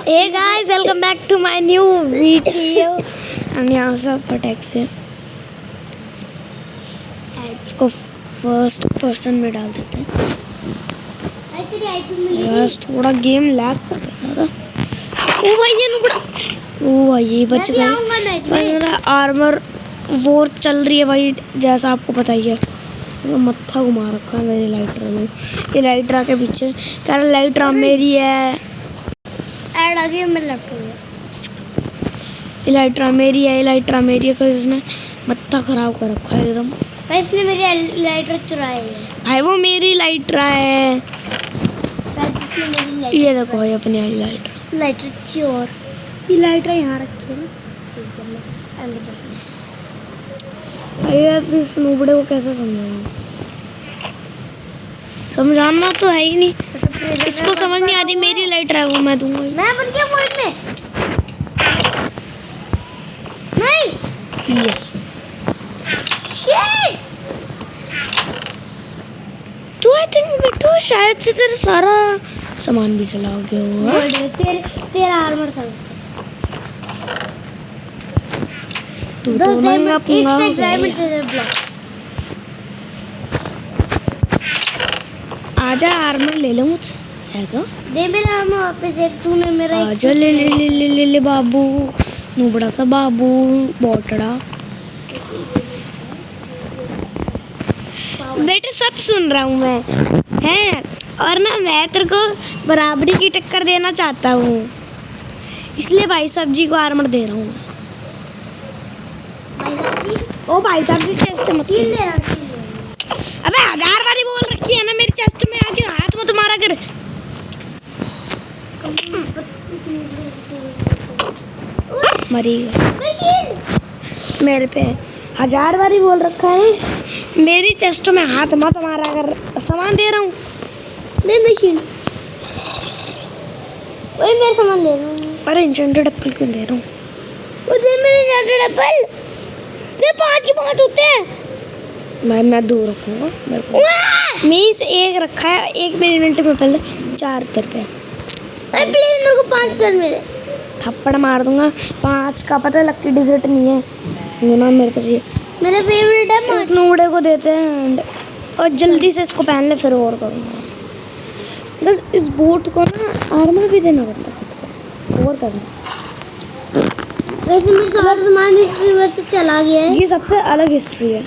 Hey guys, welcome back to my new video. And यहाँ सब फटैक से इसको फर्स्ट पर्सन में डाल देते हैं। बस थोड़ा गेम लैग सा कर रहा था। ओ भाई ये नुबड़ा, ओ भाई ये बच गए। मेरा आर्मर वॉर चल रही है भाई, जैसा आपको पता ही है। मत्था घुमा रखा है मेरे लाइट्रा में। ये लाइट्रा के पीछे कह रहा लाइट्रा मेरी है। ऐड आ गई मेरे लैपटॉप में। इलाइट्रा मेरी है, इलाइट्रा मेरी है। इसने मत्था खराब कर रखा है एकदम। भाई इसने मेरी लाइट्रा चुराई है। भाई वो मेरी लाइट्रा है। ये देखो भाई अपनी लाइट्रा। लाइट्रा चोर। ये लाइट्रा यहाँ रखी है ना। भाई अब इस नूबड़े को कैसे समझाऊंगा? समझाना तो है ही नहीं। इसको समझ नहीं आती। मेरी लाइट्रा है वो मैं दूंगा। मैं बन गया पॉइंट में। नहीं यस तो आई थिंक बिट्टू शायद से तेरा सारा सामान भी चला गया होगा। तेरा आर्मर था। तू तो नंगा पुंगा हो गया। आजा आर्मर ले लो मुझसे। है तो दे मेरा आर्मर वापस। देख तूने मेरा आजा ले ले ले ले ले ले बाबू, नूबड़ा सा बाबू बोटड़ा। बेटे सब सुन रहा हूँ मैं, हैं? और ना मैं तेरे को बराबरी की टक्कर देना चाहता हूँ, इसलिए भाई साहब जी को आर्मर दे रहा हूँ। ओ भाई साहब जी चेस्ट मत ले। अबे 1000 वाली बोल रखी है ना मेरी चेस्ट में, आके हाथ मत मारा कर। मरीगा मेरे पे 1000 बारी बोल रखा है मेरी चेस्ट में हाथ मत मारा कर। सामान दे रहा हूँ। नहीं मशीन वही मेरा सामान ले रहा हूँ। अरे इंचेंटेड एप्पल क्यों दे रहा हूँ? उधर मेरे इंचेंटेड एप्पल ते 5 के 5 होते हैं। मैं 2 रखूँगा मेरे को। मीन्स 1 रखा है। 1 मिनट में पहले 4 तेरे पे। अरे प्लीज मेरे को 5 कर मेरे। थप्पड़ मार दूंगा। 5 का पता लकी डिजिट नहीं है ये ना मेरे पास। ये मेरा फेवरेट है। इस नूबड़े को देते हैं और जल्दी से इसको पहन ले, फिर और करूँगा। बस इस बोट को ना आर्मर भी देना पड़ता है और करना। वैसे मेरा सारा सामान इस रिवर से चला गया है। ये सबसे अलग हिस्ट्री है।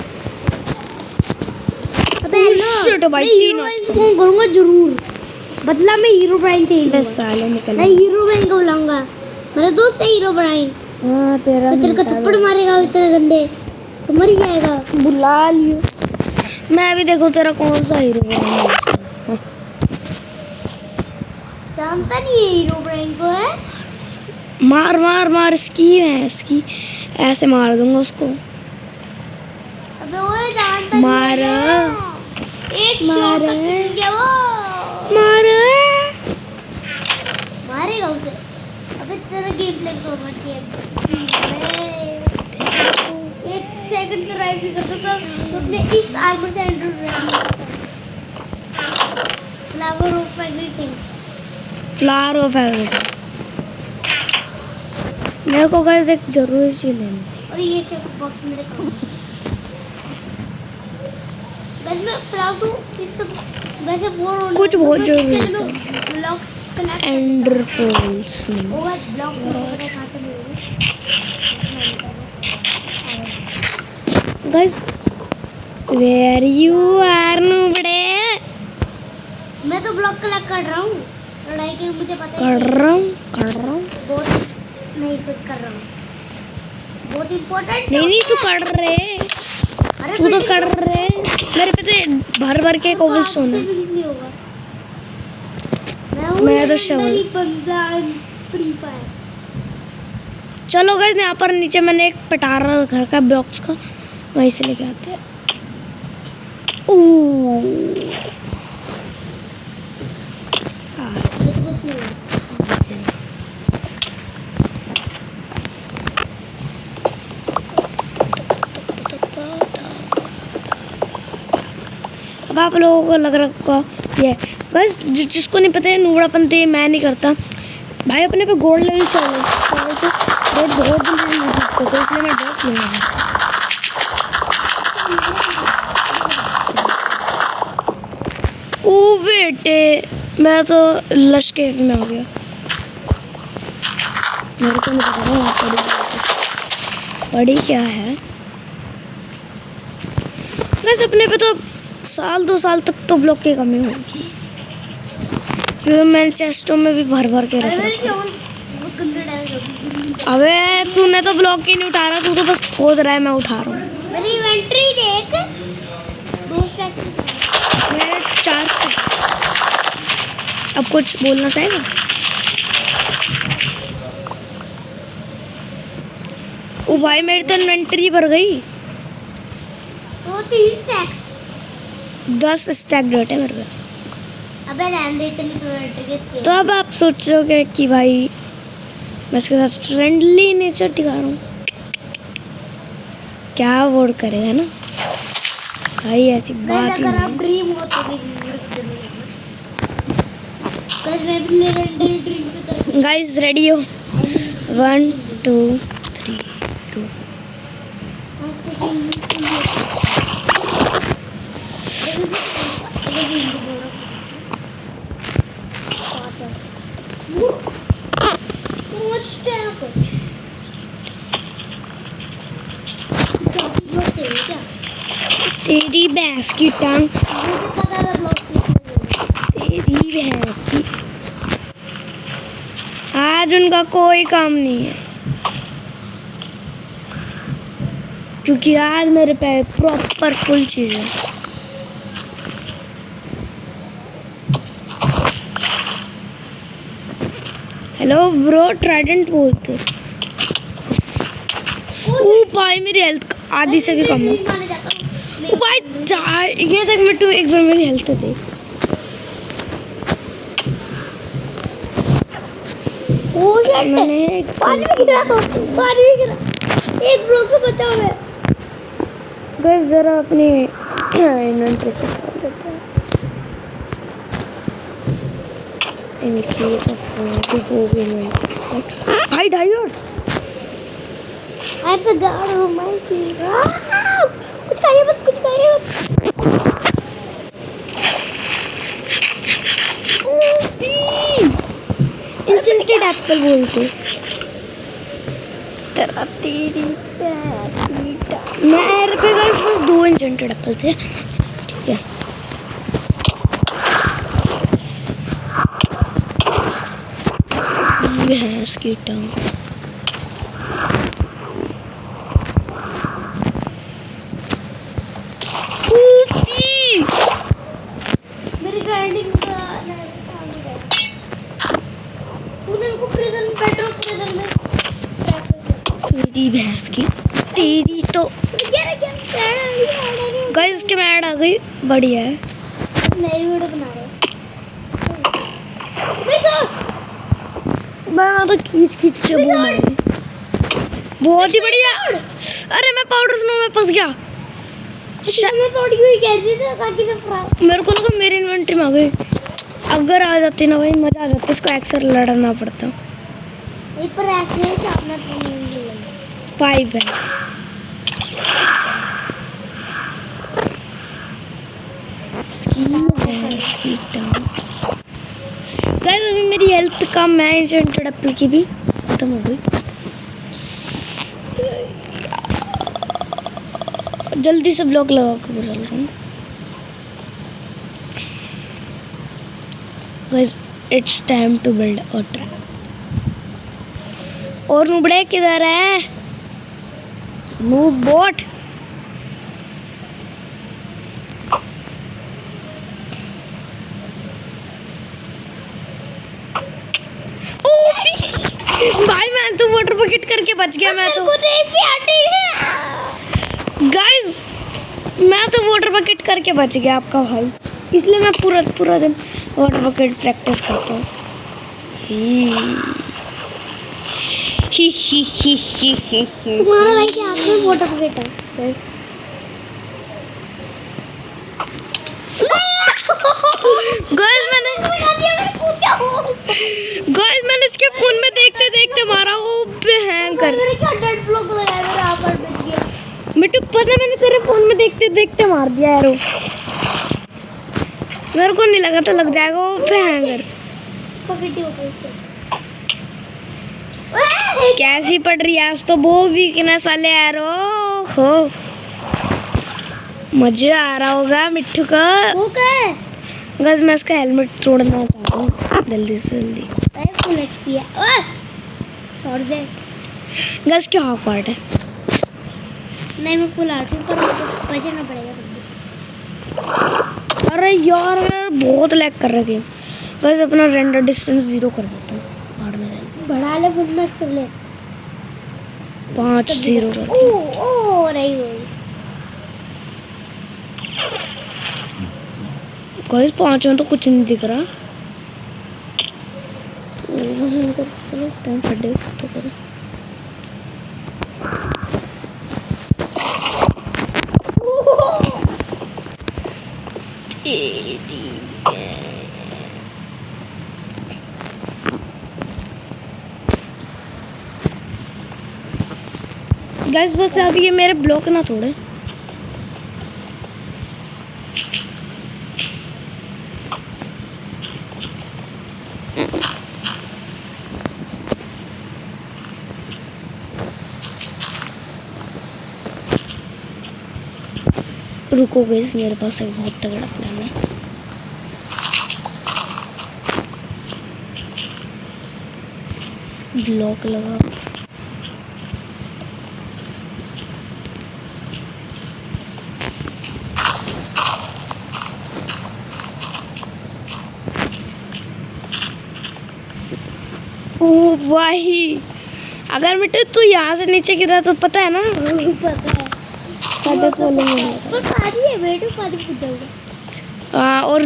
शिट भाई 3 फोन करूंगा जरूर। बदला में हीरो ब्राइन थे। बस साले निकल। मैं हीरो ब्राइन को बुलाऊंगा। मेरा दोस्त है हीरो ब्राइन। हाँ तेरा तेरे को थप्पड़ मारेगा इतने गंदे तो मर जाएगा। बुला लियो। मैं भी देखो तेरा कौन सा हीरो बनाऊंगा। जानता नहीं है हीरो ब्राइन को है। मार मार मार इसकी है इसकी ऐसे मार दूंगा उसको। अबे ओए जानता मार नहीं है। एक शॉट क्या वो मारेगा उसे। अबे तेरा गेम प्ले तो मत किया। 1 सेकंड का राइट भी करता था तो अपने इस आर्मर से Andrew flower of everything. Flower of everything. मेरे को गाइस एक जरूरी चीज लेनी थी। और ये सब बॉक्स मेरे को बस मैं फ्लावर तो इस सब वैसे बोर होने कुछ बहुत जरूरी है। Blocks collect ender pearls over block वगैरह कहां से मिलेंगे गाइस वेयर यू आर नूबड़े। मैं तो ब्लॉक कलेक्ट कर रहा हूं। लड़ाई के मुझे पता है कर रहा हूँ बहुत नहीं फिट कर रहा हूं। बहुत इंपॉर्टेंट नहीं तू कर रहे। तू तो कर रहे। मेरे पे तो भर के कोबलस्टोन है। मैं तो शवल। Free fire. चलो गाइस यहाँ पर नीचे मैंने एक पटारा रखा का बॉक्स का, वहीं से लेके आते हैं। अब आप लोगों को लग रहा ये बस जिसको नहीं पता है नूबड़ापन तो ये मैं नहीं करता। भाई अपने पे गोल्ड लेवल चाहिए तो बहुत दिन से यूज करते तो इसलिए मैं ड्रॉप लूँगा। ओ बेटे मैं तो लश केव में आ गया। मेरे को नहीं पता वहाँ पड़ी क्या है। बस अपने पे तो साल 2 साल तक तो ब्लॉक की कमी होगी क्योंकि मैंने चेस्टों में भी भर भर के रखा। अबे तूने तो ब्लॉक ही नहीं उठा रहा, तू तो बस खोद रहा है, मैं उठा रहा हूँ। मेरी इन्वेंटरी देख, 2 स्टैक मेरे 4 स्टैक। अब कुछ बोलना चाहेगा? ओ भाई मेरी तो इन्वेंटरी भर गई। वो 3 स्टैक 10 स्टैक डॉट है मेरे पे। अबे रहने दे इतनी इन्वेंटरी के। तो अब आप सोचोगे कि भाई मैं इसके साथ फ्रेंडली नेचर दिखा रहा हूँ, क्या वोट करेगा ना भाई, ऐसी बात ही अगर आप नहीं। ड्रीम हो तो मैं भी लेजेंडरी ड्रीम की तरफ। गाइस रेडी हो? 1 2 3 2। तेरी भैंस की टांग, तेरी भैंस की। आज उनका कोई काम नहीं है क्योंकि आज मेरे पे प्रॉपर फुल चीज है। हेलो ब्रो, ट्राइडेंट बोलते। ओ भाई मेरी हेल्थ आधी से भी कम है। ओ भाई ये देख मैं, तू एक बार मेरी हेल्थ तो देख। ओ शिट, मैंने पानी में गिरा तो, पानी में गिरा। एक ब्लॉक से बचाओ मैं। गाइस जरा अपनी इन्वेंटरी से कर लेते हैं। इनकी सबसे हो गई इन्वेंटरी से। भाई diode I have the guard of my feet. कुछ खाइए मत, कुछ खाइए मत। इंसेंटेड एप्पल बोलते तेरा, तेरी मेरे पे गाइस बस 2 इंसेंटेड एप्पल थे, ठीक है। भैंस की टांग। मेरी ग्राइंडिंग का तूने को प्रिजन पेट्रोल प्रिजन में तेरी भैंस की, तेरी तो गाइस की ऐड आ गई, बढ़िया है। मैं वीडियो बना रहा हूँ। मैं तो खींच के बोल रही हूँ। बहुत ही बढ़िया। अरे मैं पाउडर स्नो में फंस गया। मैं थोड़ी हुई कैसी थी ताकि मैं फ्राई। मेरे को लगा मेरी इन्वेंटरी में आ गई। अगर आ जाती ना भाई मजा आ जाता, इसको अक्सर लड़ना पड़ता। एक पर ऐसे है कि अपना 5 है। इसकी टांग। गाइस अभी मेरी हेल्थ कम है, इंसेंटेड एप्पल की भी खत्म हो गई। जल्दी से ब्लॉक लगा के गुजर रहा हूँ। Guys it's time to build a trap. और नुबड़े किधर है? Move boat. भाई मैं तो वाटर बकेट करके बच गया। मैं तो गाइस मैं तो वाटर बकेट करके बच गया आपका भाई, इसलिए मैं पूरा दिन वाटर बकेट प्रैक्टिस करता हूँ। तुम्हारा भाई क्या आपने वाटर बकेट है? गाइस मैंने गाइस मैंने इसके फोन में देखते देखते मारा वो भयंकर। मेरे क्या डेड ब्लॉक लगाया मेरा आकर बैठ गया। मिट्टू पता मैंने तेरे फोन में देखते देखते मार दिया एरो। मेरे को नहीं लगा था लग जाएगा वो भयंकर। पकड़ी हो गई। कैसी पड़ रही है आज तो वो वीकनेस वाले एरो हो। मजा आ रहा होगा मिट्टू का। वो क्या है? गाइस मैं इसका हेलमेट तोड़ना चाहता हूँ जल्दी से जल्दी। अरे फुल एचपी है। ओए छोड़ दे। गाइस क्या हाफ पार्ट है। नहीं मैं फुल आर्ट हूँ पर मुझे बचना पड़ेगा। अरे यार मैं बहुत लैग कर रहा गेम। गाइस अपना रेंडर डिस्टेंस 0 कर देता हूँ। बाहर में जाए बढ़ा ले फुल मैक्स कर ले। 5-0 कर। ओ रही हुई। गाइस 5 में तो कुछ नहीं दिख रहा। चलो टाइम फटे तो करो। गाइस बस अब ये मेरे ब्लॉक ना तोड़े। रुको गाइस मेरे पास एक बहुत तगड़ा प्लान है। ब्लॉक लगा। ओ भाई अगर बेटे तू यहाँ से नीचे गिरा तो पता है ना। पता है। पर पानी है बेटू पानी कूद जाऊंगा। हाँ और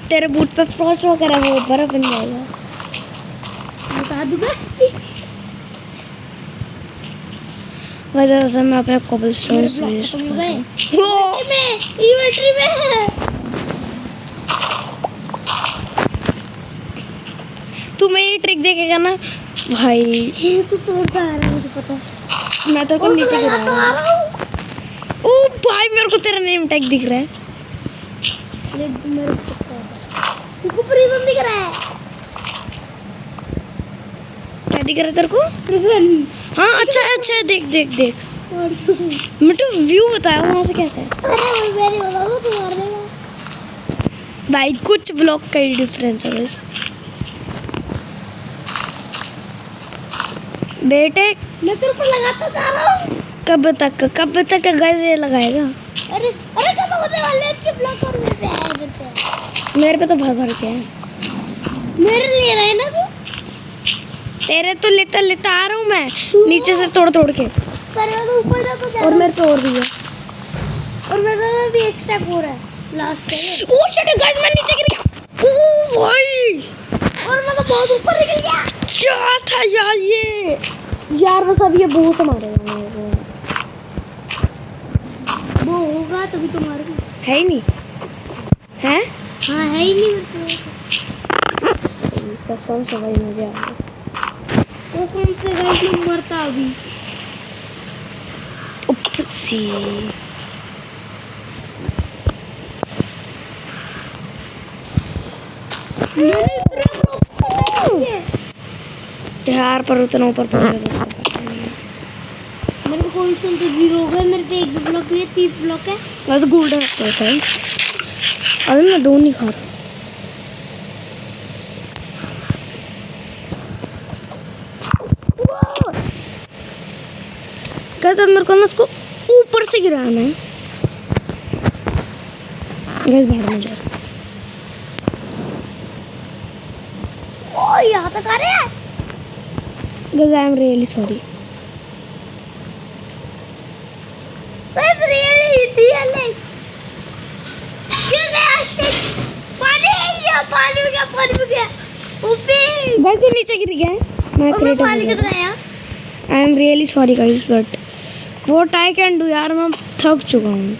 तेरे बूट पे फ्रॉस्ट वगैरह वो बर्फ बन जाएगा। बता दूंगा। वजह से मैं अपने कोबलस्टोन्स वेस्ट कर रहा हूँ। इन्वेंटरी में तू मेरी ट्रिक देखेगा ना भाई। ये तो तोड़ता आ रहा है मुझे पता है। मैं तो नीचे गिरा तो आ रहा हूँ। ओ भाई मेरे को तेरा नेम टैग दिख रहा है। मेरे को पता है। तुमको प्रिजन दिख रहा है। क्या दिख रहा है तेरे को? प्रिजन। हाँ अच्छा अच्छा देख देख देख। मिट्टू व्यू बताया वहाँ से कैसे है? अरे मेरी वाला वो तो मार देगा। भाई कुछ ब्लॉक का ही डिफरेंस है बस। बेटे मैं तेरे पर लगाता जा रहा हूँ। कब तक गैस ये लगाएगा? अरे अरे कब होने वाले इसके ब्लॉक और मेरे पे आए इधर पे। मेरे पे तो भर भर के है। मेरे ले रहा है ना तू? तेरे तो लेता लेता आ रहा हूँ मैं नीचे से तोड़ तोड़ के। करे तो ऊपर जा तो जा। और मेरे पे और भी है। और मेरे को भी एक स्टेप हो रहा है लास्ट है। ओ शिट गाइस मैं नीचे गिर गया। ओ भाई और मैं तो बहुत ऊपर निकल गया। क्या था यार ये? यार बस अब ये बहुत मारेगा मेरे को। वो होगा तभी तो मारेगा। है ही नहीं है। हाँ है ही नहीं मेरे को। इसका सॉन्ग समझ मुझे आ गया। वो कौन से गाइस में मरता अभी। उपसी यार पर उतना ऊपर पड़ गया तो उसका पता नहीं है। मेरे को कौन सा तो 0 हो गया। मेरे पे एक भी ब्लॉक नहीं है 30 ब्लॉक है। बस गोल्डन होता है। अभी मैं 2 नहीं खा रहा। कैसे मेरे को ना उसको ऊपर से गिराना है। गैस भाड़ में जाए। ओ यहाँ तक आ रहे हैं। Gas I am really sorry. Really पानी में गया ऊपर। गैस ये नीचे गिर गया है। मैं और मैं पानी कितना आया। I am really sorry guys but what I can do यार मैं थक चुका हूँ।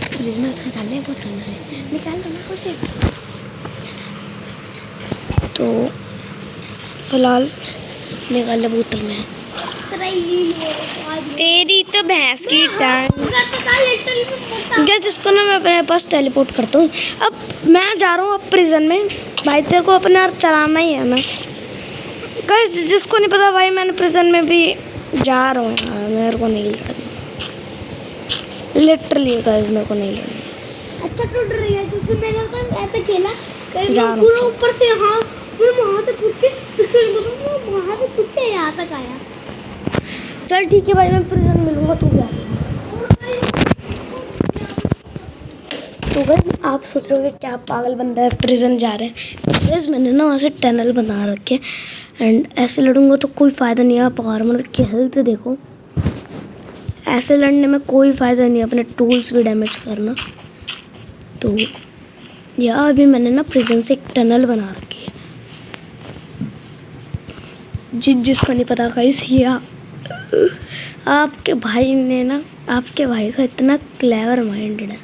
फ्रिज में निकालने बहुत ठंडा है। निकाल दो ना कुछ। तो फिलहाल निकाल ले बोतल में। तेरी तो भैंस की टांग। गैस जिसको ना मैं अपने पास टेलीपोर्ट करता हूँ। अब मैं जा रहा हूँ अब प्रिजन में। भाई तेरे को अपने आप चलाना ही है ना। गैस जिसको नहीं पता भाई मैंने प्रिजन में भी जा रहा हूँ यार। मेरे को नहीं लड़ना लिटरली गैस मेरे को नहीं लड़ना। अच्छा तो डर रही है क्योंकि मैंने ऐसा खेला जा पूरा ऊपर से हाँ मैं वहाँ से कूद के वहाँ से कूद के यहाँ तक आया। चल ठीक है भाई मैं प्रिजन मिलूंगा तू भी आ जा। तो भाई आप सोच रहे हो कि क्या पागल बंदा है प्रिजन जा रहे हैं। गैस मैंने ना वहाँ से टनल बना रखे एंड ऐसे लड़ूंगा तो कोई फ़ायदा नहीं है। आप आर्मर की हेल्थ देखो। ऐसे लड़ने में कोई फ़ायदा नहीं है अपने टूल्स भी डैमेज करना। तो या अभी मैंने ना प्रिजन से एक टनल बना रखी है। जिसको नहीं पता गाइस ये आपके भाई ने ना आपके भाई का इतना क्लेवर माइंडेड है।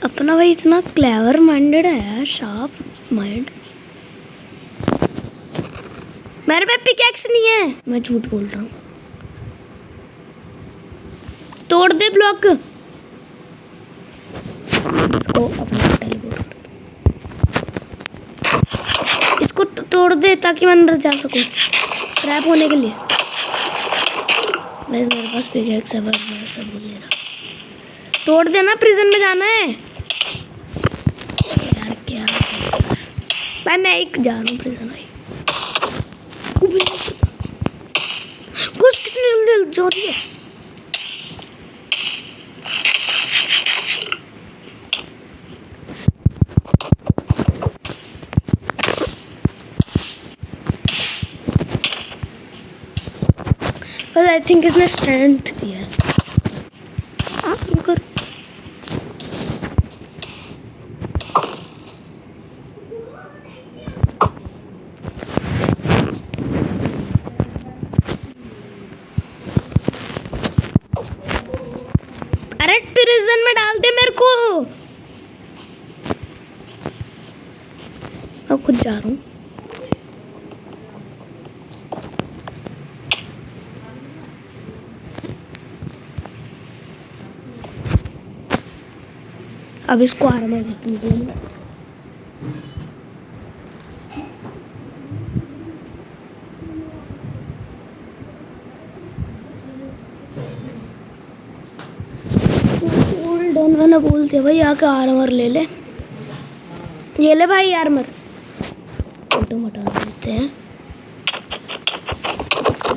अपना भाई इतना क्लेवर माइंडेड है यार शार्प माइंड। मेरे पे पिकैक्स नहीं है मैं झूठ बोल रहा हूँ। तोड़ दे ब्लॉक। इसको अपना टेलीपोर्ट इसको तोड़ दे ताकि मैं अंदर जा सकूं ट्रैप होने के लिए। मेरे पास पिकैक्स है बस मैं सब बोल रहा। तोड़ देना प्रिजन में जाना है यार। क्या भाई मैं एक जा रहा हूँ प्रिजन भाई। कुछ कितनी जल्दी जो रही है। बस आई थिंक इसने स्ट्रेंथ दिया है। कर अरे प्रिजन में डाल दे मेरे को। मैं खुद जा रहा हूँ। अब इसको आर्मर देती हूँ 2 मिनट। गोल्डन मैंने बोल दिया भाई आके आर्मर ले ले। ये ले भाई आर्मर। फोटो हटा देते हैं।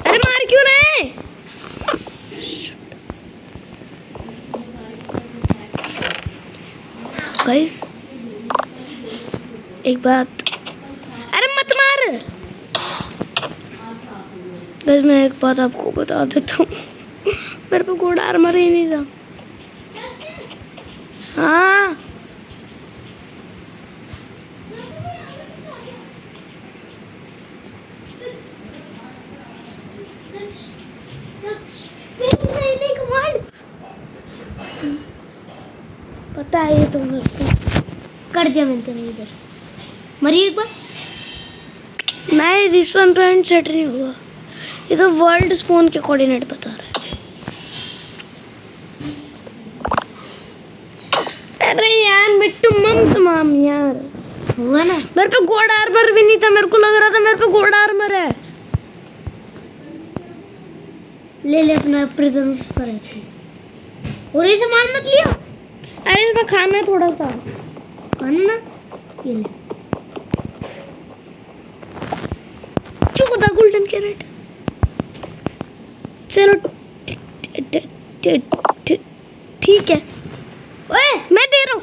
अरे मार क्यों रहे हैं। गाइस एक बात। अरे मत मार। गाइस मैं एक बात आपको बता देता हूँ मेरे पे गोल्ड आर्मर ही नहीं था। हाँ पता है ये तुम लोग कर दिया मैंने तेरे इधर मरी एक बार। नहीं रिस्पॉन पॉइंट सेट नहीं हुआ। ये तो वर्ल्ड स्पोन के कोऑर्डिनेट बता रहा है। अरे यार मिट्टू मम तमाम यार हुआ ना। मेरे पे गोल्ड आर्मर भी नहीं था। मेरे को लग रहा था मेरे पे गोल्ड आर्मर है। ले ले अपना प्रिजन पर और ये सामान मत लियो। अरे इसमें खाना है थोड़ा सा खाना ना ये ले। चुप था गोल्डन कैरेट। चलो ठीक है। ओए मैं दे रहा हूँ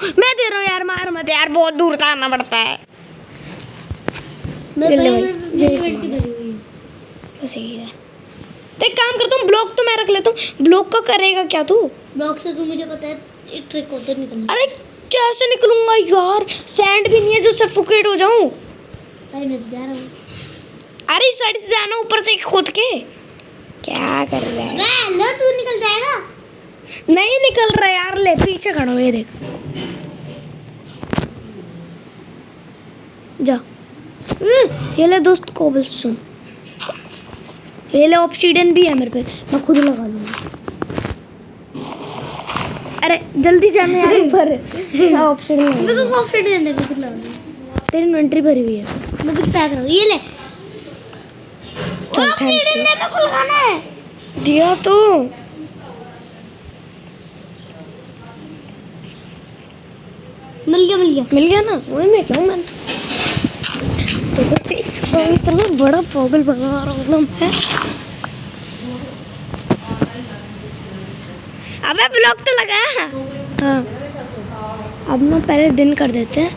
यार। मार मत यार बहुत दूर से आना पड़ता है। मैं ले ले भाई, मेरी यही बेटी सामान भरी हुई है। बस यही है। तो एक काम करता हूँ ब्लॉक तो मैं रख लेता हूँ। ब्लॉक का करेगा क्या तू। ब्लॉक से तू मुझे पता है एक ट्रिक होता है निकलना। अरे कैसे निकलूंगा यार। सैंड भी नहीं है जो सफोकेट हो जाऊं। भाई मैं तो जा रहा हूँ। अरे इस साइड से जाना ऊपर से खुद के। क्या कर रहा है। लो तू निकल जाएगा। नहीं निकल रहा यार। ले पीछे खड़ा हो ये देख। जा। ये ले दोस्त कोबलस्टोन, ये ले ऑब्सीडियन भी है मेरे पे, मैं खुद लगा लूँगा। अरे जल्दी जाना यार ऊपर। ऑब्सीडियन मेरे को ऑब्सीडियन दे, मैं खुद लगा दूँ। तेरी इन्वेंटरी भरी हुई है। मैं कुछ पैक रहा हूँ, ये ले। चल थैंक ऑब्सीडियन यू। दे, मेरे को लगाना है। दिया तो मिल गया। मिल गया ना, वही मैं क्यों मैं तो बस इतना बड़ा पागल बना रहा हूँ ना मैं। अबे ब्लॉक तो लगा है। हाँ अब ना पहले दिन कर देते हैं।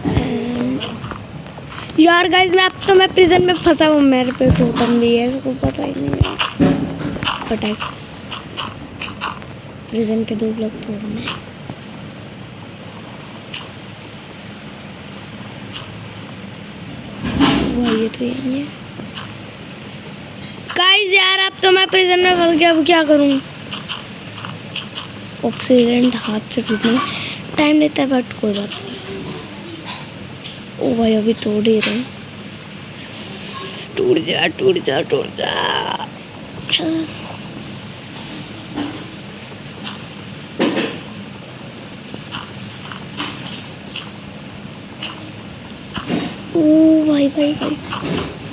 यार गाइस मैं प्रिजन में फंसा हूँ, मेरे पे टोकन भी है, इसको पता ही नहीं है। पटाई प्रिजन के 2 ब्लॉक तोड़ने। ये तो यही है गाइस। यार अब तो मैं प्रिजन में फंस गया, अब क्या करूं। ऑब्सीडियन हाथ से टूटने टाइम लेता है, बट कोई बात नहीं। ओ भाई अभी तोड़ ही रहे। टूट जा टूट जा टूट जा। ओ भाई भाई भाई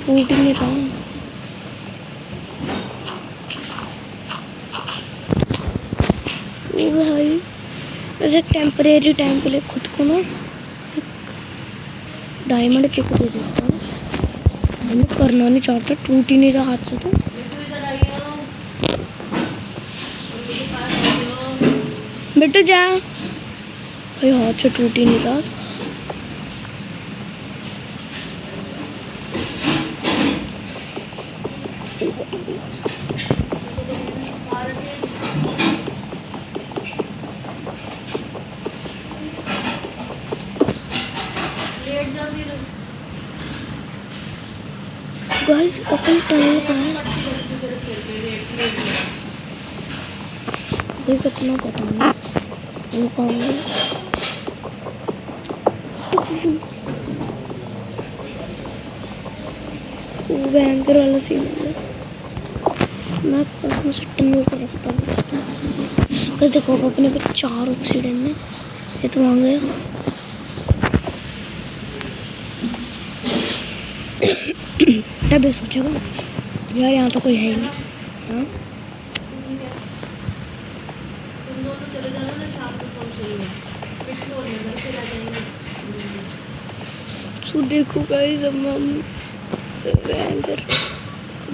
टूट नहीं रहा। ओ भाई ऐसे टेम्परेरी टाइम के लिए खुद को ना डायमंड पिक दे देता हूँ। मैं करना नहीं चाहता, टूट ही नहीं रहा हाथ से। तो बेटा जा भाई, हाथ से टूट ही नहीं रहा। गाइस अपन टनल कहाँ है? ये सपना पता नहीं वो कहाँ है। वो भयंकर वाला सीन है। मैं कसम से टनल का रास्ता बताता हूँ। बस देखो अपने पे 4 ऑब्सीडियन है, ये तो वहाँ गया। तब सोचेगा यार यहाँ तो कोई है ही नहीं। हाँ तो देखो गाइस अब हम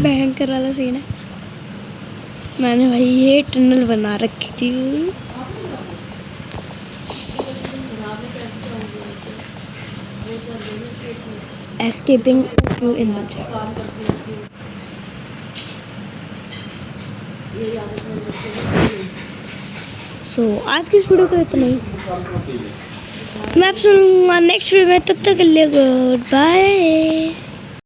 भयंकर वाला सीन है। मैंने भाई ये टनल बना रखी थी। Escaping to image. सो आज की इस वीडियो को इतना ही। मैं आप सुनूंगा नेक्स्ट वीडियो में, तब तक के लिए गुड बाय।